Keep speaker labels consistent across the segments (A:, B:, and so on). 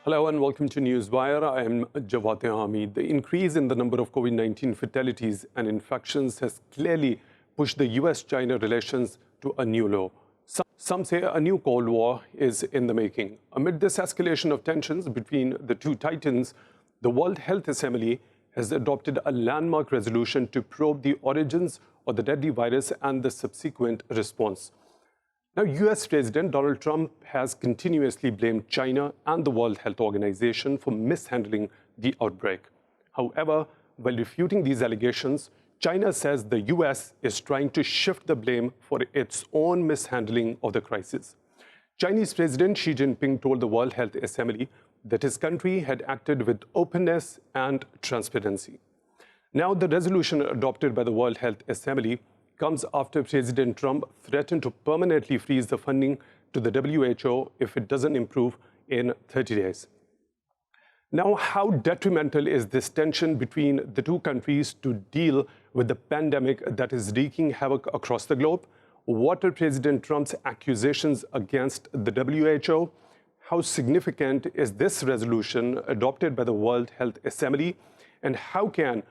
A: Hello and welcome to Newswire. I am Jawad Tehami. The increase in the number of COVID-19 fatalities and infections has clearly pushed the US-China relations to a new low. Some say a new Cold War is in the making. Amid this escalation of tensions between the two titans, the World Health Assembly has adopted a landmark resolution to probe the origins of the deadly virus and the subsequent response. Now, US President Donald Trump has continuously blamed China and the World Health Organization for mishandling the outbreak. However, while refuting these allegations, China says the US is trying to shift the blame for its own mishandling of the crisis. Chinese President Xi Jinping told the World Health Assembly that his country had acted with openness and transparency. Now, the resolution adopted by the World Health Assembly comes after President Trump threatened to permanently freeze the funding to the WHO if it doesn't improve in 30 days. Now, how detrimental is this tension between the two countries to deal with the pandemic that is wreaking havoc across the globe? What are President Trump's accusations against the WHO? How significant is this resolution adopted by the World Health Assembly? And how can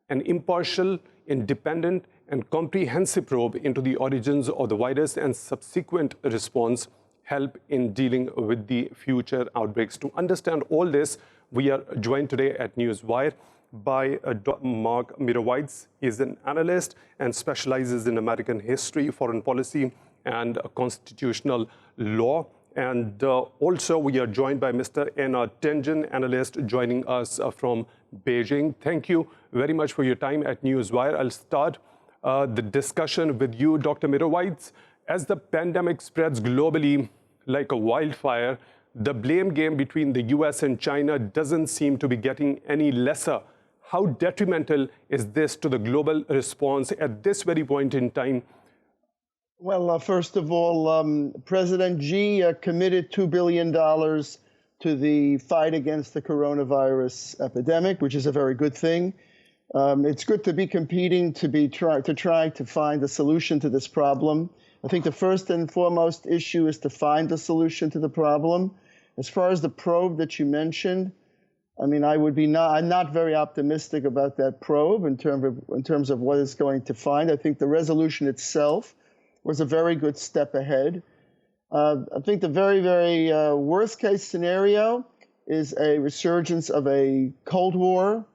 A: an impartial, independent, and comprehensive probe into the origins of the virus and subsequent response help in dealing with the future outbreaks? To understand all this, we are joined today at Newswire by Dr. Meirowitz. He is an analyst and specializes in American history, foreign policy, and constitutional law. And also, we are joined by Mr. Einar Tangen, analyst, joining us from Beijing. Thank you very much for your time at Newswire. I'll start the discussion with you, Dr. Meirowitz. As the pandemic spreads globally like a wildfire, the blame game between the US and China doesn't seem to be getting any lesser. How detrimental is this to the global response at this very point in time?
B: Well, first of all, President Xi committed $2 billion to the fight against the coronavirus epidemic, which is a very good thing. It's good to be competing to try to find a solution to this problem. I think the first and foremost issue is to find a solution to the problem. As far as the probe that you mentioned, I mean, I'm not very optimistic about that probe in terms of what it's going to find. I think the resolution itself was a very good step ahead. I think the very, very worst case scenario is a resurgence of a Cold War,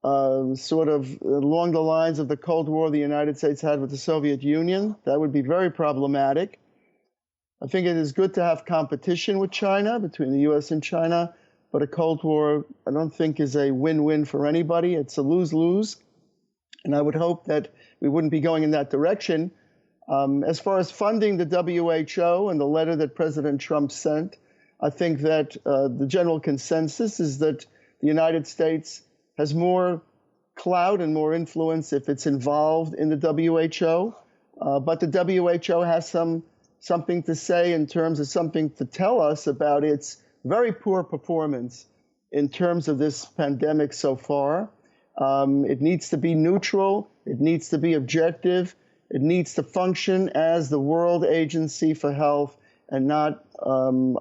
B: sort of along the lines of the Cold War the United States had with the Soviet Union. That would be very problematic. I think it is good to have competition with China, between the US and China, but a Cold War, I don't think, is a win-win for anybody. It's a lose-lose, and I would hope that we wouldn't be going in that direction. As far as funding the WHO and the letter that President Trump sent, I think that the general consensus is that the United States has more clout and more influence if it's involved in the WHO. But the WHO has something to say in terms of something to tell us about its very poor performance in terms of this pandemic so far. It needs to be neutral. It needs to be objective. It needs to function as the World Agency for Health and not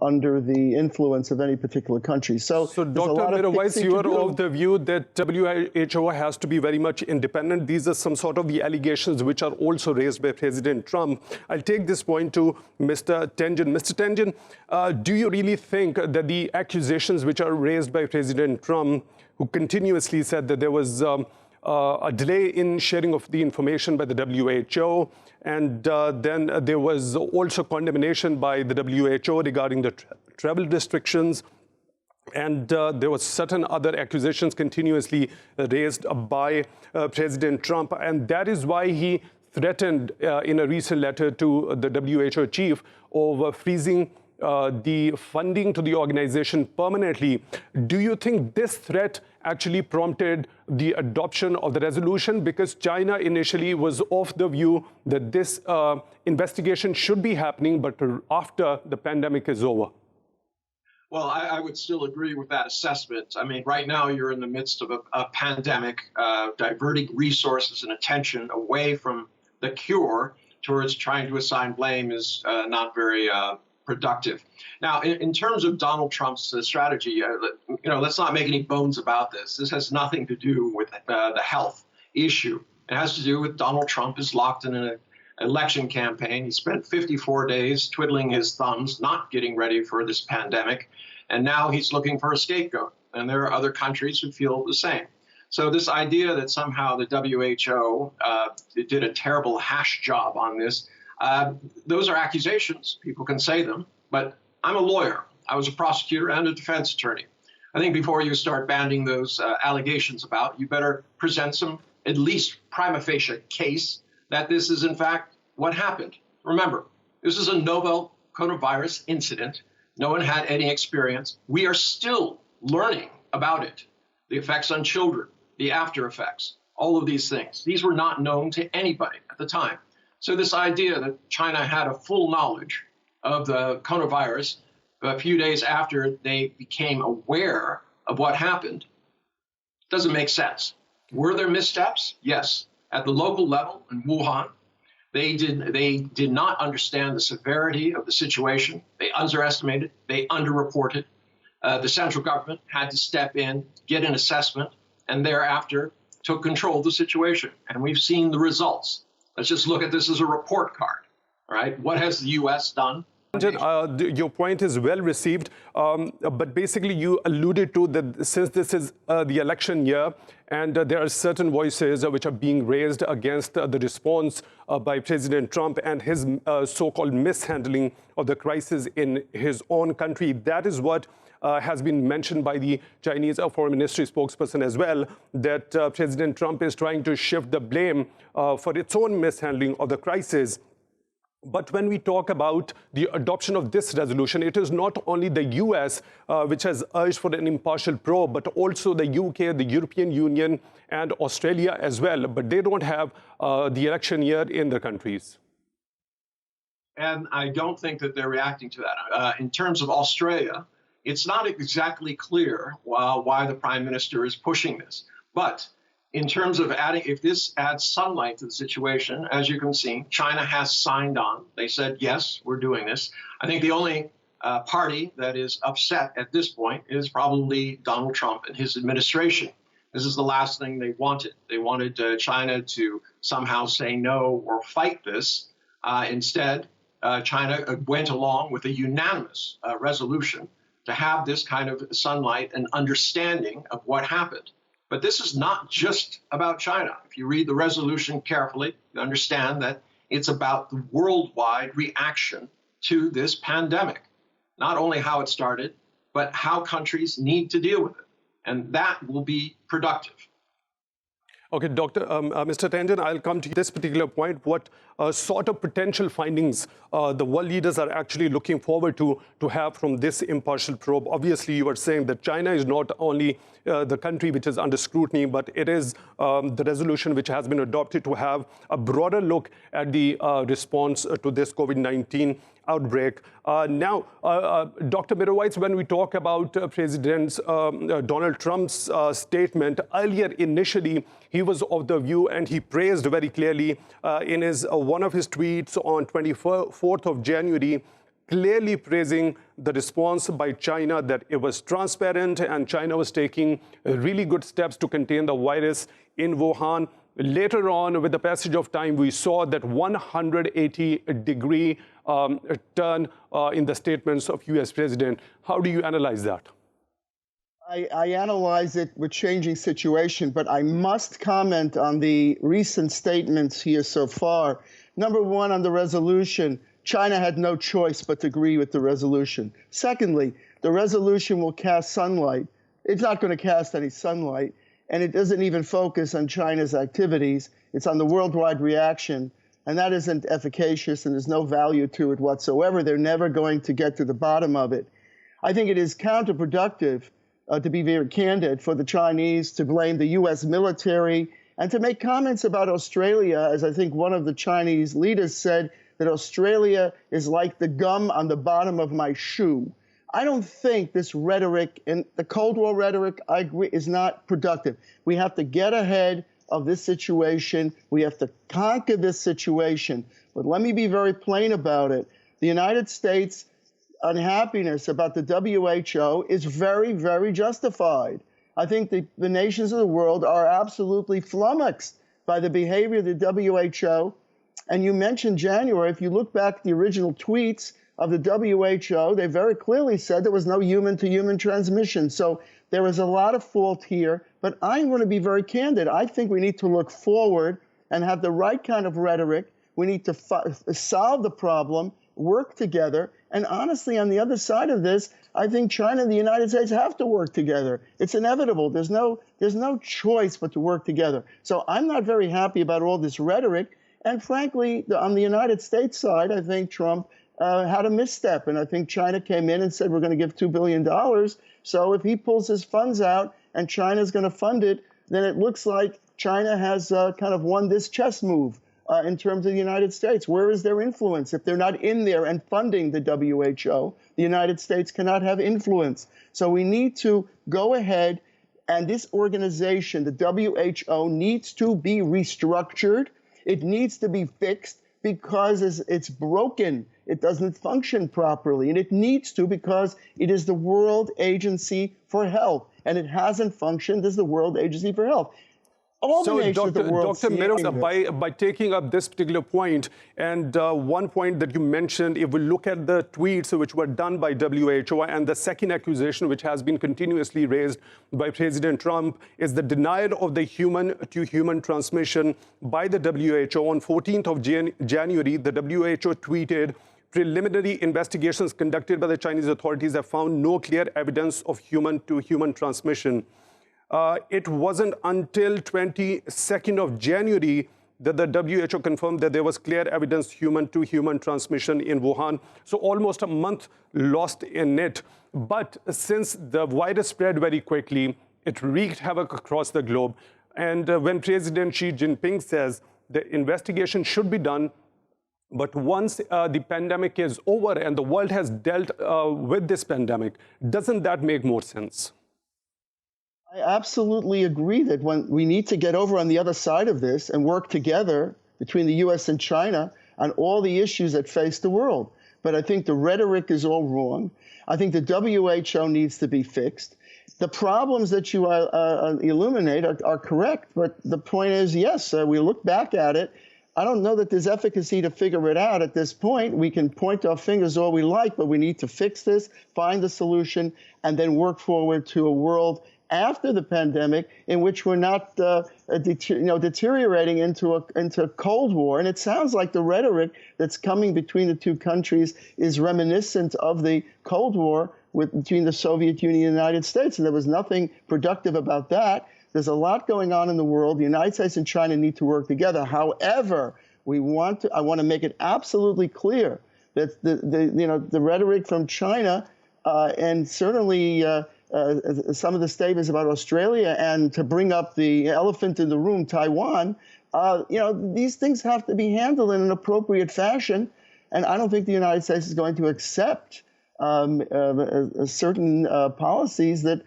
B: under the influence of any particular country. So
A: Dr. Meirowitz, you are of the view that WHO has to be very much independent. These are some sort of the allegations which are also raised by President Trump. I'll take this point to Mr. Tangen. Mr. Tangen, do you really think that the accusations which are raised by President Trump, who continuously said that there was a delay in sharing of the information by the WHO, and then there was also condemnation by the WHO regarding the travel restrictions, and there was certain other accusations continuously raised by President Trump, and that is why he threatened in a recent letter to the WHO chief of freezing the funding to the organization permanently. Do you think this threat actually prompted the adoption of the resolution? Because China initially was of the view that this investigation should be happening, but after the pandemic is over.
C: Well, I would still agree with that assessment. I mean, right now you're in the midst of a pandemic, diverting resources and attention away from the cure towards trying to assign blame is not very productive. Now, in terms of Donald Trump's strategy, let's not make any bones about this. This has nothing to do with the health issue. It has to do with Donald Trump is locked in an election campaign. He spent 54 days twiddling his thumbs, not getting ready for this pandemic. And now he's looking for a scapegoat. And there are other countries who feel the same. So this idea that somehow the WHO did a terrible hash job on this, those are accusations. People can say them. But I'm a lawyer. I was a prosecutor and a defense attorney. I think before you start banding those allegations about, you better present some at least prima facie case that this is in fact what happened. Remember, this is a novel coronavirus incident. No one had any experience. We are still learning about it, the effects on children, the after effects, all of these things. These were not known to anybody at the time. So this idea that China had a full knowledge of the coronavirus a few days after they became aware of what happened doesn't make sense. Were there missteps? Yes. At the local level in Wuhan, they did not understand the severity of the situation. They underestimated, they underreported. The central government had to step in, get an assessment, and thereafter took control of the situation. And we've seen the results. Let's just look at this as a report card, all right? What has the U.S. done?
A: Your point is well received, but basically you alluded to that since this is the election year and there are certain voices which are being raised against the response by President Trump and his so-called mishandling of the crisis in his own country. That is what has been mentioned by the Chinese Foreign Ministry spokesperson as well, that President Trump is trying to shift the blame for its own mishandling of the crisis. But when we talk about the adoption of this resolution, it is not only the US which has urged for an impartial probe, but also the UK, the European Union, and Australia as well. But they don't have the election year in their countries.
C: And I don't think that they're reacting to that. In terms of Australia, it's not exactly clear why the Prime Minister is pushing this. But in terms of adding, if this adds sunlight to the situation, as you can see, China has signed on. They said, yes, we're doing this. I think the only party that is upset at this point is probably Donald Trump and his administration. This is the last thing they wanted. They wanted China to somehow say no or fight this. Instead, China went along with a unanimous resolution to have this kind of sunlight and understanding of what happened. But this is not just about China. If you read the resolution carefully, you understand that it's about the worldwide reaction to this pandemic. Not only how it started, but how countries need to deal with it. And that will be productive.
A: Okay, Mr. Tangen, I'll come to this particular point. What sort of potential findings the world leaders are actually looking forward to have from this impartial probe? Obviously, you are saying that China is not only the country which is under scrutiny, but it is the resolution which has been adopted to have a broader look at the response to this COVID-19 outbreak. Now, Dr. Meirowitz, when we talk about President Donald Trump's statement earlier, initially, he was of the view and he praised very clearly in his one of his tweets on 24th of January, clearly praising the response by China, that it was transparent and China was taking really good steps to contain the virus in Wuhan. Later on, with the passage of time, we saw that 180-degree turn in the statements of U.S. President. How do you analyze that?
B: I analyze it with changing situation, but I must comment on the recent statements here so far. Number one, on the resolution, China had no choice but to agree with the resolution. Secondly, the resolution will cast sunlight. It's not going to cast any sunlight, and it doesn't even focus on China's activities. It's on the worldwide reaction, and that isn't efficacious, and there's no value to it whatsoever. They're never going to get to the bottom of it. I think it is counterproductive, to be very candid, for the Chinese to blame the U.S. military and to make comments about Australia, as I think one of the Chinese leaders said, that Australia is like the gum on the bottom of my shoe. I don't think this rhetoric, and the Cold War rhetoric, I agree, is not productive. We have to get ahead of this situation. We have to conquer this situation. But let me be very plain about it. The United States unhappiness about the WHO is very, very justified. I think the nations of the world are absolutely flummoxed by the behavior of the WHO. And you mentioned January. If you look back at the original tweets of the WHO, they very clearly said there was no human-to-human transmission. So there is a lot of fault here. But I'm going to be very candid. I think we need to look forward and have the right kind of rhetoric. We need to solve the problem, work together. And honestly, on the other side of this, I think China and the United States have to work together. It's inevitable. There's no choice but to work together. So I'm not very happy about all this rhetoric. And frankly, on the United States side, I think Trump had a misstep. And I think China came in and said, we're going to give $2 billion. So if he pulls his funds out and China's going to fund it, then it looks like China has kind of won this chess move. In terms of the United States. Where is their influence? If they're not in there and funding the WHO, the United States cannot have influence. So we need to go ahead, and this organization, the WHO, needs to be restructured. It needs to be fixed because it's broken. It doesn't function properly, and it needs to because it is the World Agency for Health, and it hasn't functioned as the World Agency for Health.
A: So, Dr. Meirowitz, by taking up this particular point, and one point that you mentioned, if we look at the tweets which were done by WHO, and the second accusation which has been continuously raised by President Trump is the denial of the human-to-human transmission by the WHO. On 14th of January, the WHO tweeted, preliminary investigations conducted by the Chinese authorities have found no clear evidence of human-to-human transmission. It wasn't until 22nd of January that the WHO confirmed that there was clear evidence human-to-human transmission in Wuhan. So almost a month lost in it. But since the virus spread very quickly, it wreaked havoc across the globe. And when President Xi Jinping says the investigation should be done, but once the pandemic is over and the world has dealt with this pandemic, doesn't that make more sense?
B: I absolutely agree that when we need to get over on the other side of this and work together between the U.S. and China on all the issues that face the world. But I think the rhetoric is all wrong. I think the WHO needs to be fixed. The problems that you illuminate are correct, but the point is, yes, we look back at it. I don't know that there's efficacy to figure it out at this point. We can point our fingers all we like, but we need to fix this, find the solution, and then work forward to a world after the pandemic in which we're not deteriorating into a Cold War. And it sounds like the rhetoric that's coming between the two countries is reminiscent of the Cold War between the Soviet Union and the United States. And there was nothing productive about that. There's a lot going on in the world. The United States and China need to work together. However, I want to make it absolutely clear that the rhetoric from China and certainly some of the statements about Australia, and to bring up the elephant in the room, Taiwan, these things have to be handled in an appropriate fashion. And I don't think the United States is going to accept certain policies that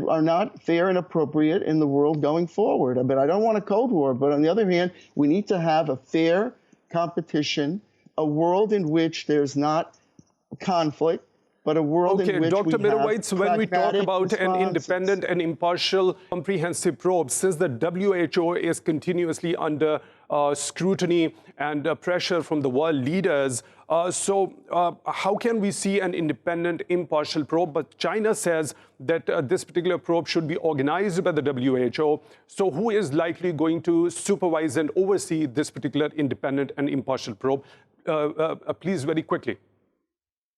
B: are not fair and appropriate in the world going forward. But I don't want a Cold War. But on the other hand, we need to have a fair competition, a world in which there's not conflict, but a world in which
A: Dr. Meirowitz, when we talk about
B: responses.
A: an independent and impartial comprehensive probe, since the WHO is continuously under scrutiny and pressure from the world leaders, how can we see an independent, impartial probe? But China says that this particular probe should be organized by the WHO. So who is likely going to supervise and oversee this particular independent and impartial probe? Please, very quickly.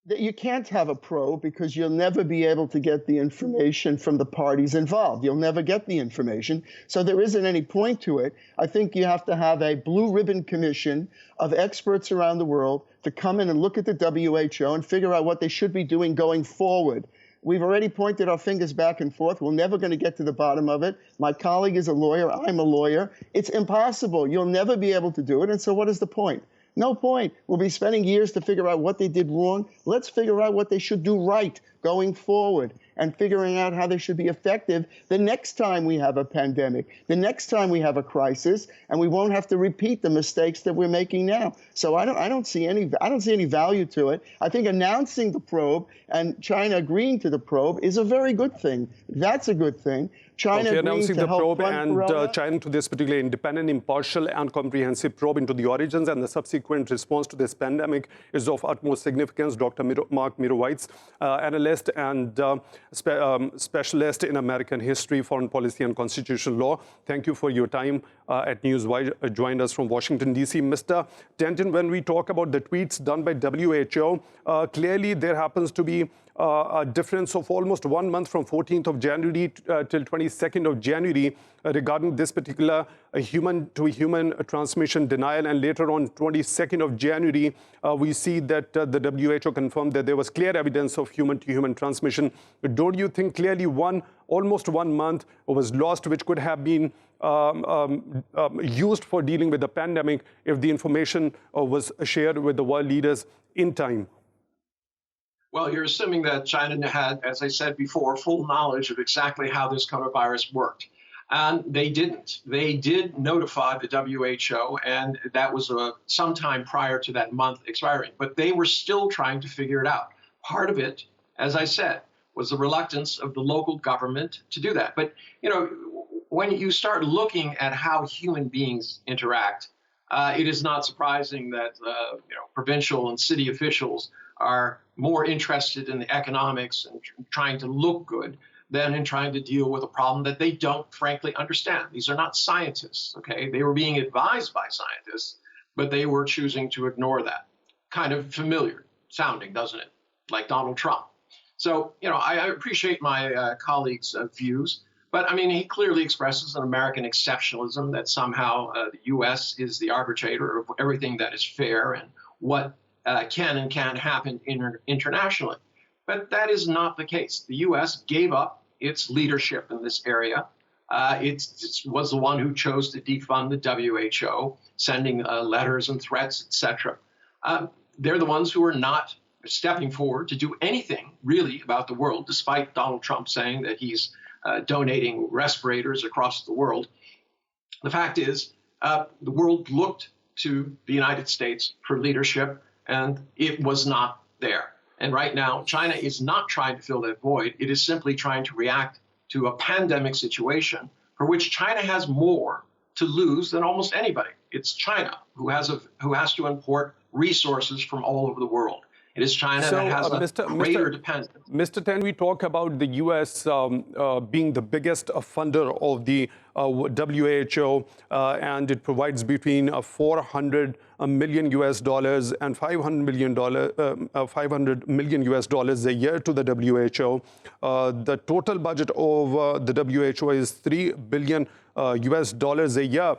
B: You can't have a probe because you'll never be able to get the information from the parties involved. You'll never get the information. So there isn't any point to it. I think you have to have a blue ribbon commission of experts around the world to come in and look at the WHO and figure out what they should be doing going forward. We've already pointed our fingers back and forth. We're never going to get to the bottom of it. My colleague is a lawyer. I'm a lawyer. It's impossible. You'll never be able to do it. And so what is the point? No point. We'll be spending years to figure out what they did wrong. Let's figure out what they should do right going forward. and figuring out how they should be effective the next time we have a pandemic, the next time we have a crisis, and we won't have to repeat the mistakes that we're making now. So I don't see any value to it. I think announcing the probe and China agreeing to the probe is a very good thing. That's a good thing. China
A: announcing the probe and
B: China
A: to this particular independent, impartial and comprehensive probe into the origins and the subsequent response to this pandemic is of utmost significance. Dr. Mark Meirowitz, analyst and specialist in American history, foreign policy and constitutional law. Thank you for your time at Newswire. Joined us from Washington, D.C. Mr. Tangen, when we talk about the tweets done by WHO, clearly there happens to be a difference of almost 1 month from 14th of January till 22nd of January regarding this particular human-to-human transmission denial. And later on, 22nd of January, we see that the WHO confirmed that there was clear evidence of human-to-human transmission. Don't you think clearly almost 1 month was lost, which could have been used for dealing with the pandemic if the information was shared with the world leaders in time?
C: Well, you're assuming that China had, as I said before, full knowledge of exactly how this coronavirus worked. And they didn't. They did notify the WHO, and that was sometime prior to that month expiring. But they were still trying to figure it out. Part of it, as I said, was the reluctance of the local government to do that. But, you know, when you start looking at how human beings interact, it is not surprising that provincial and city officials are more interested in the economics and trying to look good than in trying to deal with a problem that they don't frankly understand. These are not scientists, okay? They were being advised by scientists, but they were choosing to ignore that. Kind of familiar sounding, doesn't it? Like Donald Trump. So, you know, I appreciate my colleague's views, but I mean, he clearly expresses an American exceptionalism that somehow the U.S. is the arbitrator of everything that is fair and what can and can't happen internationally. But that is not the case. The U.S. gave up its leadership in this area. It was the one who chose to defund the WHO, sending letters and threats, etc. They're the ones who are not stepping forward to do anything really about the world, despite Donald Trump saying that he's donating respirators across the world. The fact is, the world looked to the United States for leadership, and it was not there. And right now, China is not trying to fill that void. It is simply trying to react to a pandemic situation for which China has more to lose than almost anybody. It's China who has to import resources from all over the world. It is China that has a greater dependence.
A: Mr. Tan, we talk about the U.S. Being the biggest funder of the WHO, and it provides between $400 million US dollars and $500 million US dollars a year to the WHO. The total budget of the WHO is $3 billion US dollars a year.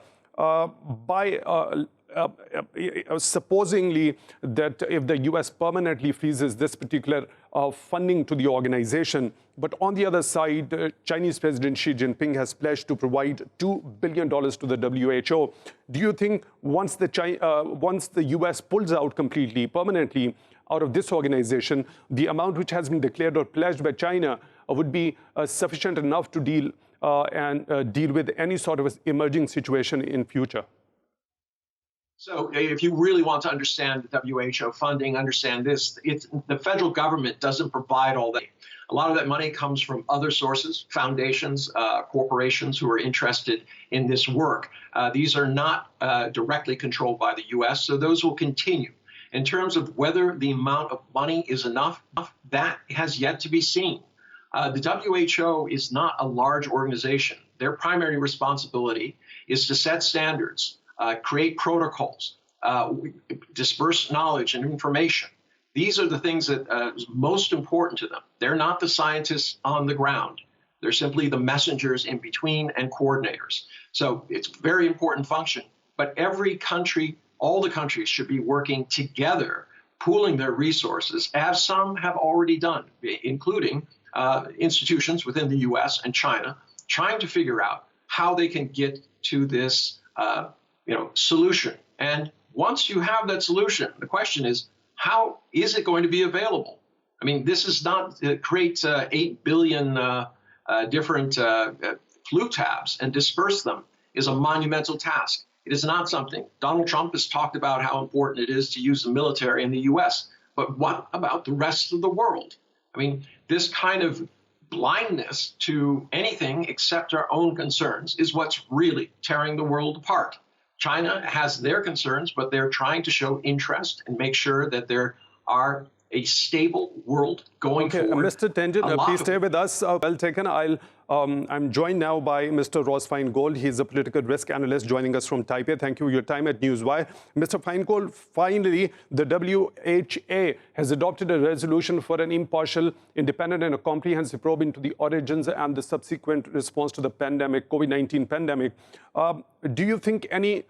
A: Supposingly that if the U.S. permanently freezes this particular funding to the organization, but on the other side, Chinese President Xi Jinping has pledged to provide $2 billion to the WHO. Do you think once the U.S. pulls out completely, permanently out of this organization, the amount which has been declared or pledged by China would be sufficient enough to deal with any sort of emerging situation in future?
C: So if you really want to understand the WHO funding, understand this, the federal government doesn't provide all that. A lot of that money comes from other sources, foundations, corporations who are interested in this work. These are not directly controlled by the U.S., so those will continue. In terms of whether the amount of money is enough, that has yet to be seen. The WHO is not a large organization. Their primary responsibility is to set standards, create protocols, disperse knowledge and information. These are the things that are most important to them. They're not the scientists on the ground. They're simply the messengers in between and coordinators. So it's a very important function. But every country, all the countries should be working together, pooling their resources, as some have already done, including institutions within the U.S. and China, trying to figure out how they can get to this solution. And once you have that solution, the question is, how is it going to be available? I mean, this is not create 8 billion different flu tabs and disperse them is a monumental task. It is not something. Donald Trump has talked about how important it is to use the military in the U.S., but what about the rest of the world? I mean, this kind of blindness to anything except our own concerns is what's really tearing the world apart. China has their concerns, but they're trying to show interest and make sure that there are a stable world going forward.
A: Mr. Tangen, please stay with us. Well taken. I'm joined now by Mr. Feingold. He's a political risk analyst joining us from Taipei. Thank you for your time at Newswire. Mr. Feingold, finally, the WHO has adopted a resolution for an impartial, independent and a comprehensive probe into the origins and the subsequent response to the pandemic, COVID-19 pandemic. Do you think any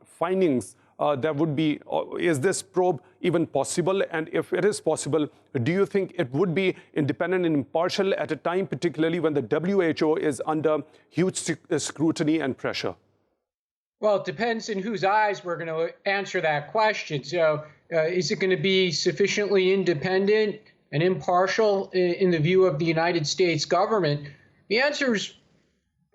A: findings there would be, is this probe even possible? And if it is possible, do you think it would be independent and impartial at a time, particularly when the WHO is under huge scrutiny and pressure?
D: Well, it depends in whose eyes we're going to answer that question. So is it going to be sufficiently independent and impartial in the view of the United States government? The answer is,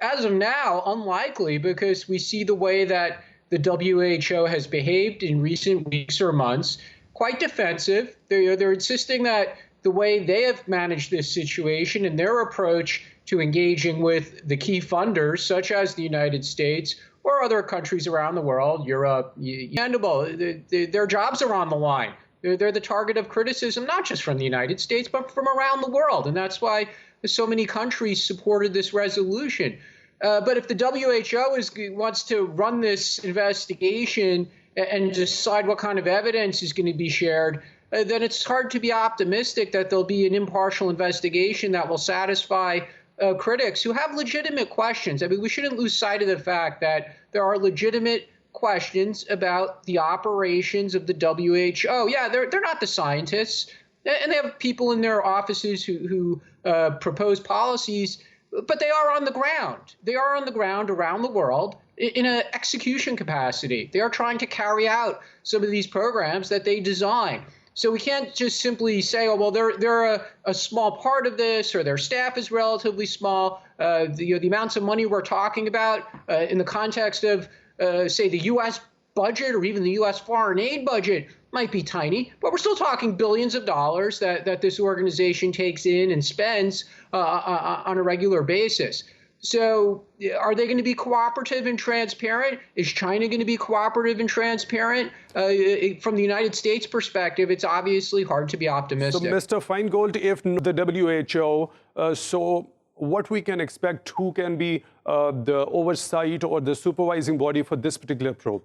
D: as of now, unlikely, because we see the way that the WHO has behaved in recent weeks or months, quite defensive. They're insisting that the way they have managed this situation and their approach to engaging with the key funders, such as the United States or other countries around the world, Europe, their jobs are on the line. They're the target of criticism, not just from the United States, but from around the world. And that's why so many countries supported this resolution. But if the WHO wants to run this investigation and decide what kind of evidence is going to be shared, then it's hard to be optimistic that there'll be an impartial investigation that will satisfy critics who have legitimate questions. I mean, we shouldn't lose sight of the fact that there are legitimate questions about the operations of the WHO. Yeah, they're not the scientists, and they have people in their offices who propose policies, but they are on the ground. They are on the ground around the world in an execution capacity. They are trying to carry out some of these programs that they design. So we can't just simply say, oh, well, they're a small part of this, or their staff is relatively small. The amounts of money we're talking about in the context of, say, the U.S. budget or even the U.S. foreign aid budget might be tiny, but we're still talking billions of dollars that this organization takes in and spends on a regular basis. So are they going to be cooperative and transparent? Is China going to be cooperative and transparent? From the United States perspective, it's obviously hard to be optimistic.
A: So, Mr. Feingold, if the WHO, so what we can expect, who can be the oversight or the supervising body for this particular probe?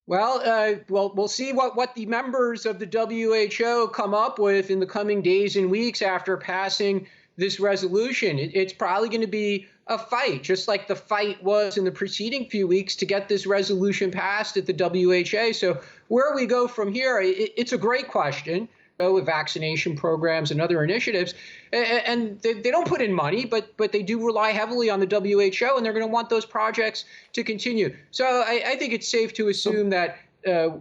D: Well, we'll see what the members of the WHO come up with in the coming days and weeks after passing this resolution. It's probably going to be a fight, just like the fight was in the preceding few weeks to get this resolution passed at the WHO. So where we go from here, it's a great question. With vaccination programs and other initiatives, and they don't put in money, but they do rely heavily on the WHO, and they're going to want those projects to continue. So I think it's safe to assume that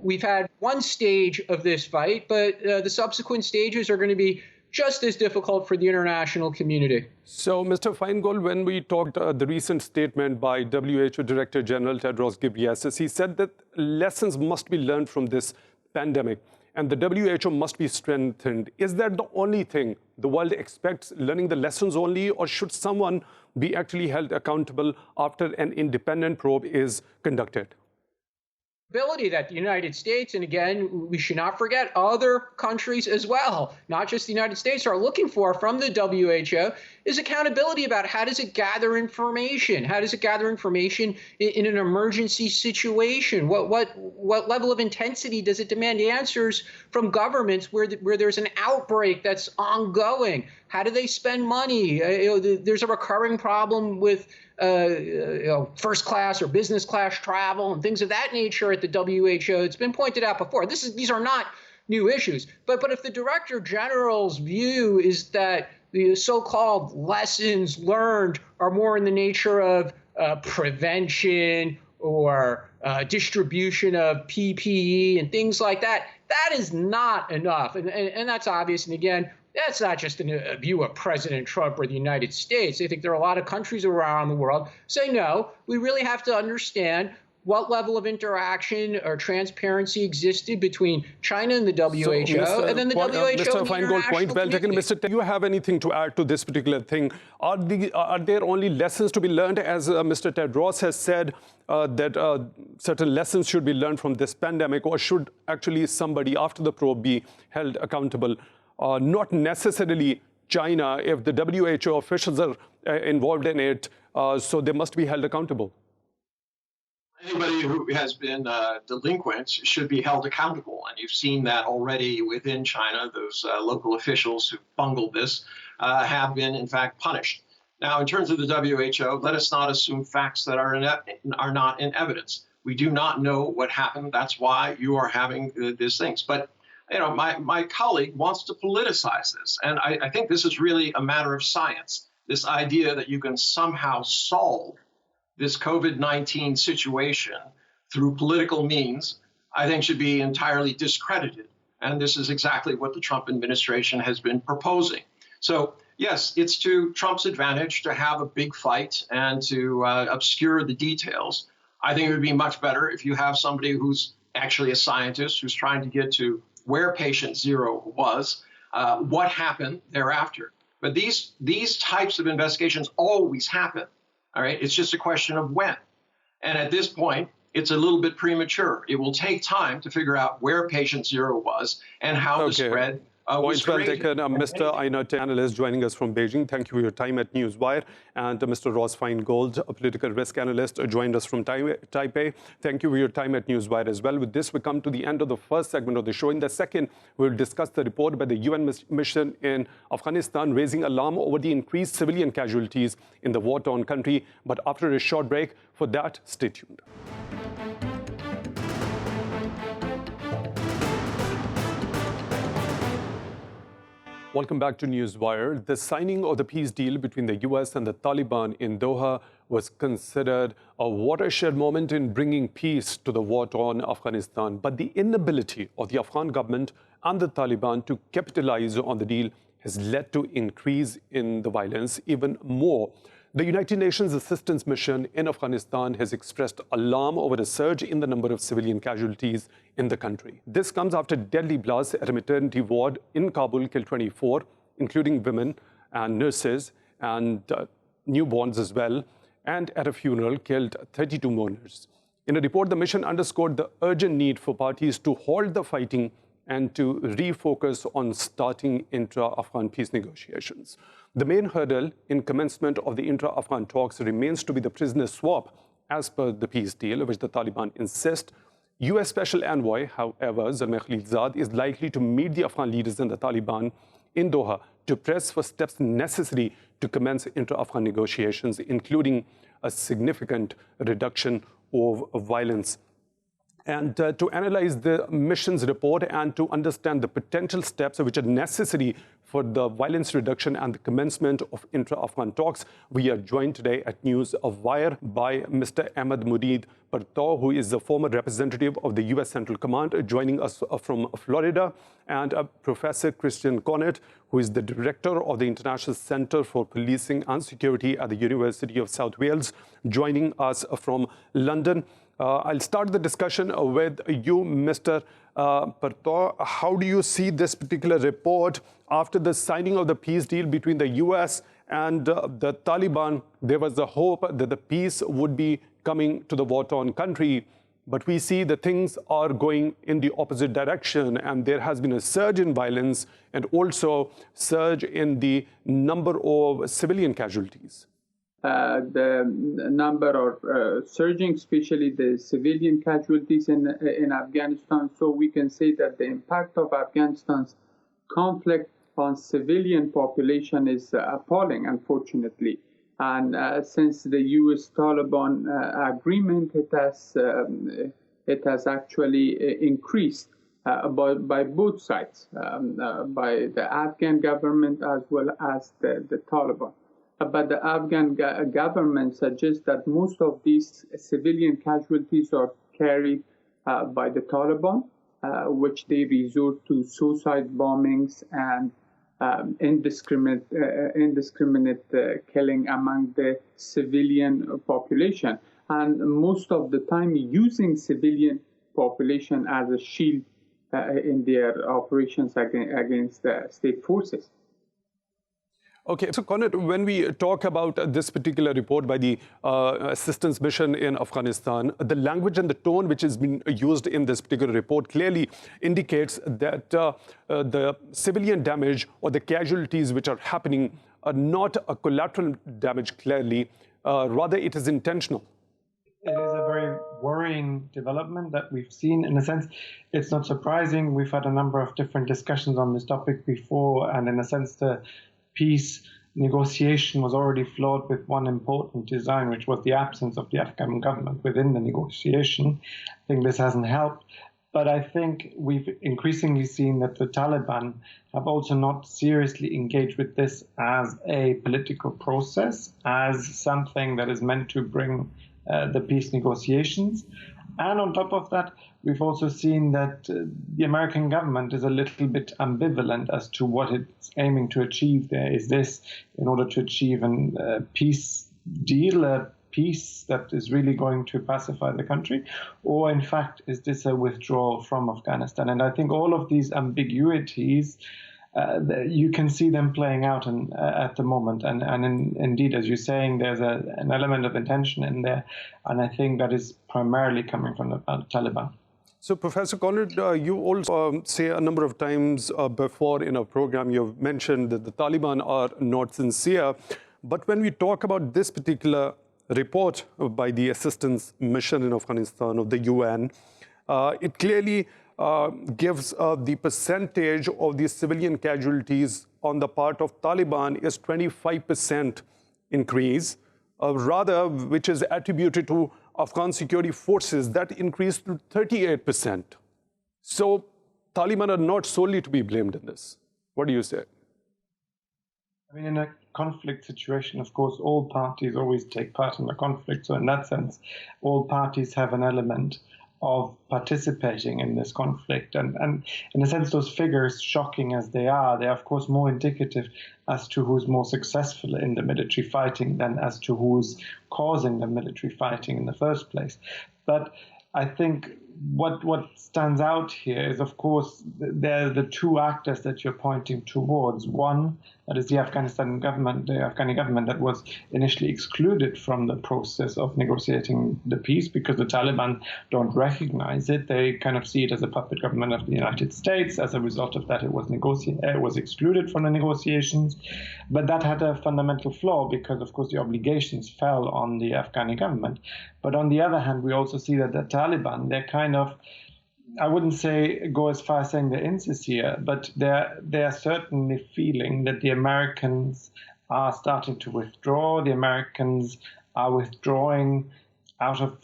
D: we've had one stage of this fight, but the subsequent stages are going to be just as difficult for the international community.
A: So, Mr. Feingold, when we talked the recent statement by WHO Director General Tedros Ghebreyesus, he said that lessons must be learned from this pandemic, and the WHO must be strengthened. Is that the only thing the world expects, learning the lessons only, or should someone be actually held accountable after an independent probe is conducted?
D: Ability that the United States, and again, we should not forget other countries as well, not just the United States, are looking for from the WHO is accountability about how does it gather information? How does it gather information in an emergency situation? What level of intensity does it demand answers from governments where there's an outbreak that's ongoing? How do they spend money? There's a recurring problem with first class or business class travel and things of that nature at the WHO. It's been pointed out before. These are not new issues. But if the Director General's view is that the so-called lessons learned are more in the nature of prevention or distribution of PPE and things like that. That is not enough. And that's obvious. And again, that's not just a view of President Trump or the United States. I think there are a lot of countries around the world say, no, we really have to understand what level of interaction or transparency existed between China and the WHO, and then the WHO
A: Mr. Feingold, point well taken. Mr. Do you have anything to add to this particular thing? Are there only lessons to be learned, as Mr. Tedros has said, that certain lessons should be learned from this pandemic, or should actually somebody after the probe be held accountable? Not necessarily China, if the WHO officials are involved in it, so they must be held accountable.
C: Anybody who has been delinquent should be held accountable. And you've seen that already within China. Those local officials who bungled this have been, in fact, punished. Now, in terms of the WHO, let us not assume facts that are not in evidence. We do not know what happened. That's why you are having these things. But my colleague wants to politicize this. And I think this is really a matter of science. This idea that you can somehow solve this COVID-19 situation through political means, I think should be entirely discredited. And this is exactly what the Trump administration has been proposing. So, yes, it's to Trump's advantage to have a big fight and to obscure the details. I think it would be much better if you have somebody who's actually a scientist who's trying to get to where patient zero was, what happened thereafter. But these types of investigations always happen. All right, it's just a question of when. And at this point, it's a little bit premature. It will take time to figure out where patient zero was and how the spread was created.
A: Well taken. Mr. Einar, Analyst, joining us from Beijing. Thank you for your time at Newswire. And Mr. Ross Feingold, a political risk analyst, joined us from Taipei. Thank you for your time at Newswire as well. With this, we come to the end of the first segment of the show. In the second, we'll discuss the report by the UN mission in Afghanistan, raising alarm over the increased civilian casualties in the war-torn country. But after a short break, for that, stay tuned. Welcome back to Newswire. The signing of the peace deal between the US and the Taliban in Doha was considered a watershed moment in bringing peace to the war-torn Afghanistan. But the inability of the Afghan government and the Taliban to capitalize on the deal has led to increase in the violence even more. The United Nations Assistance Mission in Afghanistan has expressed alarm over a surge in the number of civilian casualties in the country. This comes after deadly blasts at a maternity ward in Kabul killed 24, including women and nurses and newborns as well, and at a funeral killed 32 mourners. In a report, the mission underscored the urgent need for parties to halt the fighting and to refocus on starting intra-Afghan peace negotiations. The main hurdle in commencement of the intra-Afghan talks remains to be the prisoner swap, as per the peace deal, which the Taliban insist. US Special Envoy, however, Zalmay Khalilzad, is likely to meet the Afghan leaders and the Taliban in Doha to press for steps necessary to commence intra-Afghan negotiations, including a significant reduction of violence. And to analyze the mission's report and to understand the potential steps which are necessary for the violence reduction and the commencement of intra-Afghan talks, we are joined today at Newswire by Mr. Ahmad Murid Partaw, who is the former representative of the U.S. Central Command, joining us from Florida, and Professor Christian Kaunert, who is the director of the International Center for Policing and Security at the University of South Wales, joining us from London. I'll start the discussion with you, Mr. Partaw. How do you see this particular report after the signing of the peace deal between the U.S. and the Taliban? There was the hope that the peace would be coming to the war-torn country, but we see that things are going in the opposite direction, and there has been a surge in violence and also surge in the number of civilian casualties.
E: The number of surging, especially the civilian casualties in Afghanistan. So we can say that the impact of Afghanistan's conflict on civilian population is appalling, unfortunately. And since the U.S.-Taliban agreement, it has actually increased by both sides, by the Afghan government as well as the Taliban. But the Afghan government suggests that most of these civilian casualties are carried by the Taliban, which they resort to suicide bombings and indiscriminate killing among the civilian population, and most of the time using civilian population as a shield in their operations against the state forces.
A: Okay, so Kaunert, when we talk about this particular report by the assistance mission in Afghanistan, the language and the tone which has been used in this particular report clearly indicates that the civilian damage or the casualties which are happening are not a collateral damage clearly, rather it is intentional.
F: It is a very worrying development that we've seen. In a sense, it's not surprising. We've had a number of different discussions on this topic before, and in a sense, the peace negotiation was already flawed with one important design, which was the absence of the Afghan government within the negotiation. I think this hasn't helped. But I think we've increasingly seen that the Taliban have also not seriously engaged with this as a political process, as something that is meant to bring the peace negotiations. And on top of that, we've also seen that the American government is a little bit ambivalent as to what it's aiming to achieve there. Is this in order to achieve a peace deal, a peace that is really going to pacify the country? Or in fact, is this a withdrawal from Afghanistan? And I think all of these ambiguities, you can see them playing out at the moment. And indeed, as you're saying, there's an element of intention in there. And I think that is primarily coming from the Taliban.
A: So, Professor Kaunert, you also say a number of times before in our program, you've mentioned that the Taliban are not sincere. But when we talk about this particular report by the assistance mission in Afghanistan of the UN, it clearly gives the percentage of the civilian casualties on the part of Taliban is 25% increase, rather which is attributed to Afghan security forces that increased to 38%. So Taliban are not solely to be blamed in this. What do you say?
F: I mean, in a conflict situation, of course, all parties always take part in the conflict. So in that sense, all parties have an element of participating in this conflict. And in a sense, those figures, shocking as they are, of course more indicative as to who's more successful in the military fighting than as to who's causing the military fighting in the first place. But I think what stands out here is, of course, there are the two actors that you're pointing towards. One, that is the Afghanistan government, the Afghani government that was initially excluded from the process of negotiating the peace because the Taliban don't recognize it. They kind of see it as a puppet government of the United States. As a result of that, it was excluded from the negotiations. But that had a fundamental flaw because, of course, the obligations fell on the Afghani government. But on the other hand, we also see that the Taliban, they're kind of, I wouldn't say go as far as saying they're insincere, but they're certainly feeling that the Americans are starting to withdraw. The Americans are withdrawing out of,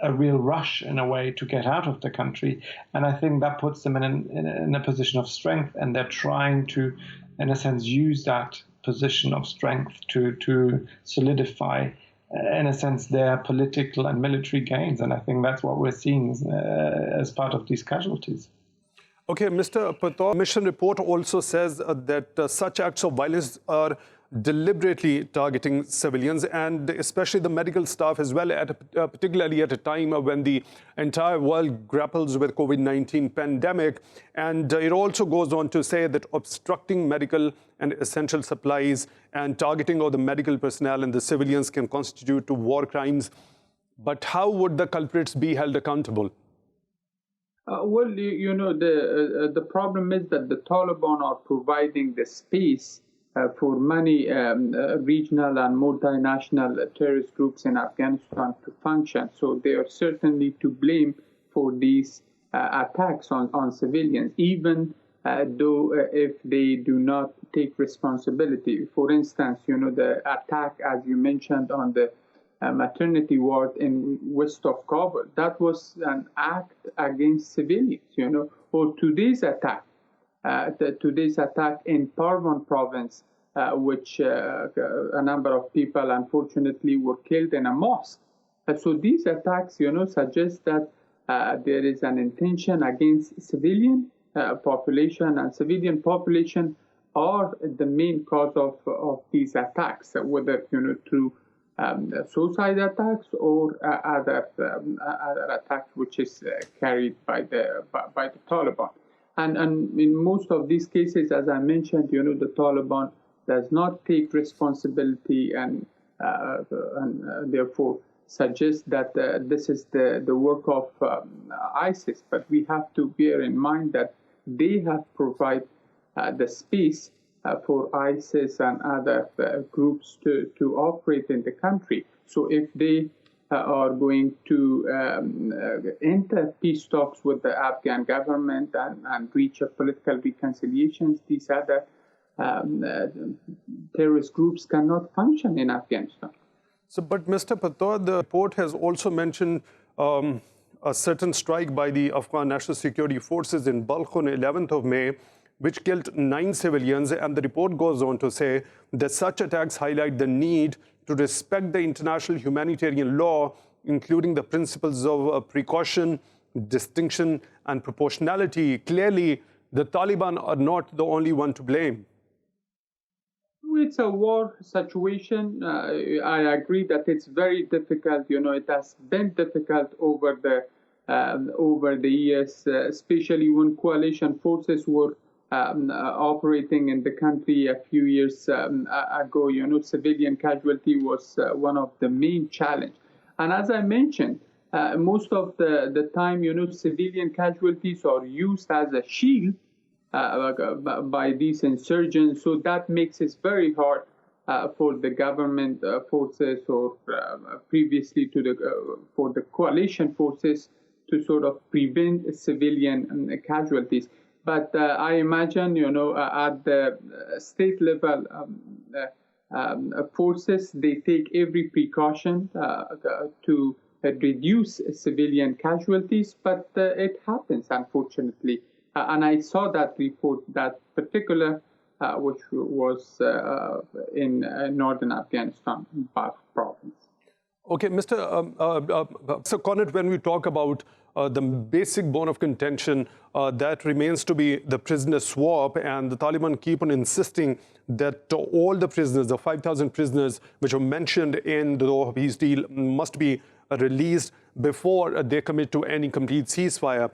F: a real rush in a way to get out of the country. And I think that puts them in a position of strength, and they're trying to, in a sense, use that position of strength to solidify, in a sense, their political and military gains. And I think that's what we're seeing as part of these casualties.
A: Okay, Mr. Partaw, mission report also says that such acts of violence are deliberately targeting civilians and especially the medical staff as well, particularly at a time when the entire world grapples with COVID-19 pandemic. And it also goes on to say that obstructing medical and essential supplies and targeting of the medical personnel and the civilians can constitute war crimes. But how would the culprits be held accountable?
E: Well, the problem is that the Taliban are providing the space for many regional and multinational terrorist groups in Afghanistan to function. So they are certainly to blame for these attacks on civilians, even though if they do not take responsibility. For instance, the attack, as you mentioned, on the maternity ward in west of Kabul, that was an act against civilians, or today's attack in Parwan province, which a number of people unfortunately were killed in a mosque. So these attacks, suggest that there is an intention against civilian population, and civilian population are the main cause of these attacks, whether through suicide attacks or other attacks which is carried by the Taliban. And in most of these cases, as I mentioned, the Taliban does not take responsibility and therefore suggest that this is the work of ISIS. But we have to bear in mind that they have provided the space for ISIS and other groups to operate in the country. So if they are going to enter peace talks with the Afghan government and reach a political reconciliations, these other terrorist groups cannot function in Afghanistan.
A: So, but Mr. Partaw, the report has also mentioned a certain strike by the Afghan National Security Forces in Balkh on 11th of May, which killed 9 civilians. And the report goes on to say that such attacks highlight the need to respect the international humanitarian law, including the principles of precaution, distinction, and proportionality. Clearly, the Taliban are not the only one to blame.
E: It's a war situation. I agree that it's very difficult. It has been difficult over the years, especially when coalition forces were operating in the country a few years ago. Civilian casualty was one of the main challenge. And as I mentioned, most of the time, civilian casualties are used as a shield by these insurgents. So that makes it very hard for the government forces or previously for the coalition forces to sort of prevent civilian casualties. But I imagine, at the state level, forces, they take every precaution to reduce civilian casualties, but it happens, unfortunately. And I saw that report, that particular, which was in northern Afghanistan, Balkh province.
A: Okay, Mr. Kaunert, when we talk about the basic bone of contention, that remains to be the prisoner swap, and the Taliban keep on insisting that all the prisoners, the 5,000 prisoners which are mentioned in the Doha peace deal, must be released before they commit to any complete ceasefire.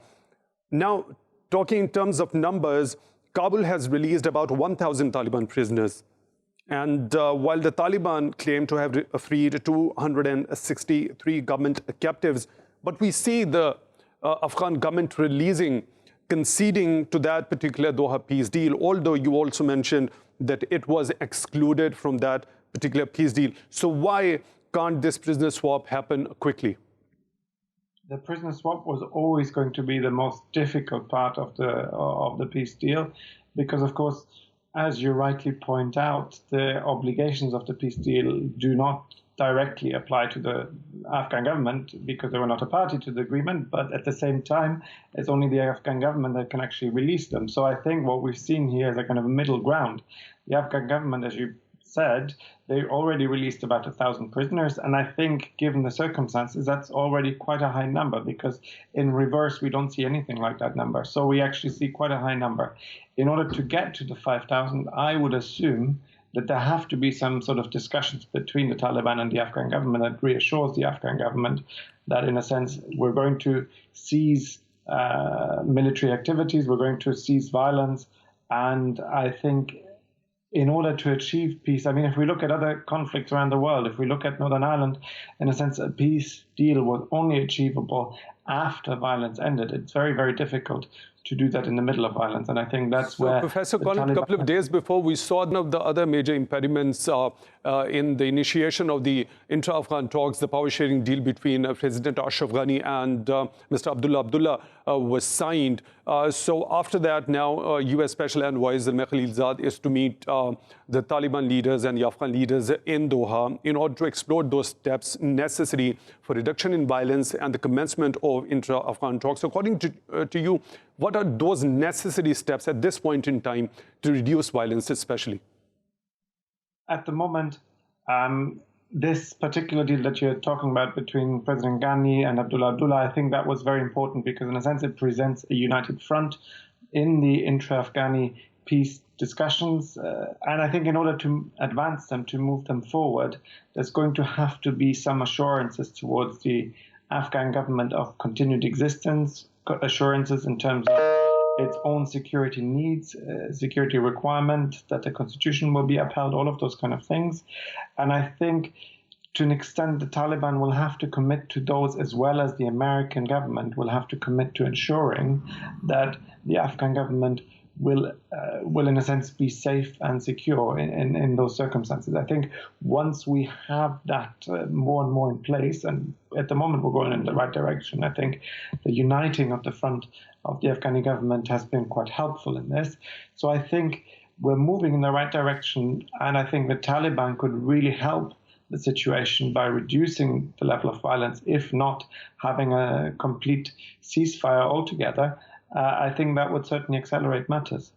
A: Now, talking in terms of numbers, Kabul has released about 1,000 Taliban prisoners. And while the Taliban claim to have freed 263 government captives, but we see the Afghan government conceding to that particular Doha peace deal, although you also mentioned that it was excluded from that particular peace deal. So why can't this prisoner swap happen quickly?
F: The prisoner swap was always going to be the most difficult part of the peace deal, because, of course, as you rightly point out, the obligations of the peace deal do not directly apply to the Afghan government because they were not a party to the agreement, but at the same time, it's only the Afghan government that can actually release them. So I think what we've seen here is a kind of middle ground. The Afghan government, as you said, they already released about 1,000 prisoners, and I think, given the circumstances, that's already quite a high number, because in reverse, we don't see anything like that number. So we actually see quite a high number. In order to get to the 5,000, I would assume that there have to be some sort of discussions between the Taliban and the Afghan government that reassures the Afghan government that, in a sense, we're going to cease military activities, we're going to cease violence, and I think in order to achieve peace, I mean, if we look at other conflicts around the world, if we look at Northern Ireland, in a sense, a peace deal was only achievable after violence ended. It's very, very difficult to do that in the middle of violence. And I think that's where...
A: Professor Kaunert, a couple of days before, we saw one of the other major impediments in the initiation of the intra-Afghan talks, the power-sharing deal between President Ashraf Ghani and Mr. Abdullah was signed. So after that, now U.S. Special Envoy Zalmay Khalilzad is to meet the Taliban leaders and the Afghan leaders in Doha in order to explore those steps necessary for reduction in violence and the commencement of intra-Afghan talks. According to you, what are those necessary steps at this point in time to reduce violence especially?
F: At the moment, this particular deal that you're talking about between President Ghani and Abdullah, I think that was very important because in a sense it presents a united front in the intra-Afghani peace discussions. And I think in order to advance them, to move them forward, there's going to have to be some assurances towards the Afghan government of continued existence, assurances in terms of its own security needs, security requirement, that the constitution will be upheld, all of those kind of things. And I think to an extent the Taliban will have to commit to those, as well as the American government will have to commit to ensuring that the Afghan government will in a sense be safe and secure in those circumstances. I think once we have that more and more in place, and at the moment we're going in the right direction, I think the uniting of the front of the Afghani government has been quite helpful in this. So I think we're moving in the right direction, and I think the Taliban could really help the situation by reducing the level of violence, if not having a complete ceasefire altogether. I think that would certainly accelerate matters.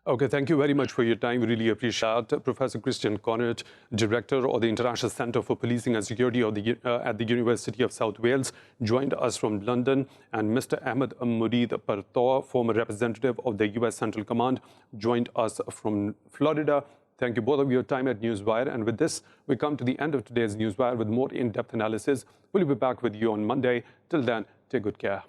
A: Okay, thank you very much for your time. We really appreciate it. Professor Christian Kaunert, Director of the International Centre for Policing and Security of at the University of South Wales, joined us from London. And Mr. Ahmad Murid Partaw, former representative of the US Central Command, joined us from Florida. Thank you both of your time at Newswire. And with this, we come to the end of today's Newswire with more in-depth analysis. We'll be back with you on Monday. Till then, take good care.